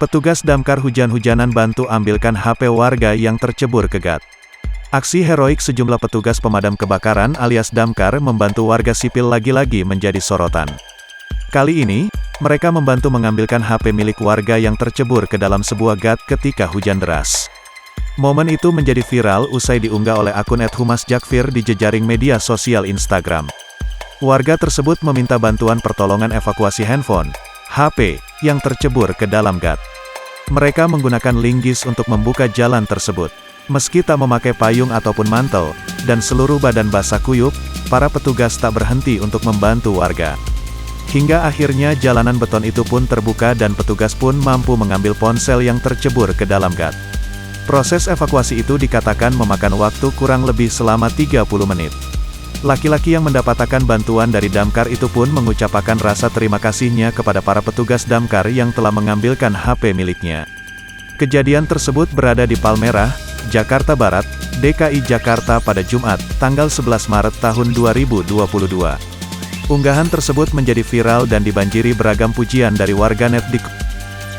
Petugas damkar hujan-hujanan bantu ambilkan HP warga yang tercebur ke gat. Aksi heroik sejumlah petugas pemadam kebakaran alias damkar membantu warga sipil lagi-lagi menjadi sorotan. Kali ini, mereka membantu mengambilkan HP milik warga yang tercebur ke dalam sebuah gat ketika hujan deras. Momen itu menjadi viral usai diunggah oleh akun @humasjakfir di jejaring media sosial Instagram. Warga tersebut meminta bantuan pertolongan evakuasi handphone, HP, yang tercebur ke dalam gat. Mereka menggunakan linggis untuk membuka jalan tersebut. Meski tak memakai payung ataupun mantel, dan seluruh badan basah kuyup, para petugas tak berhenti untuk membantu warga. Hingga akhirnya jalanan beton itu pun terbuka dan petugas pun mampu mengambil ponsel yang tercebur ke dalam gat. Proses evakuasi itu dikatakan memakan waktu kurang lebih selama 30 menit. Laki-laki yang mendapatkan bantuan dari damkar itu pun mengucapkan rasa terima kasihnya kepada para petugas damkar yang telah mengambilkan HP miliknya. Kejadian tersebut berada di Palmerah, Jakarta Barat, DKI Jakarta pada Jumat, tanggal 11 Maret tahun 2022. Unggahan tersebut menjadi viral dan dibanjiri beragam pujian dari warganet di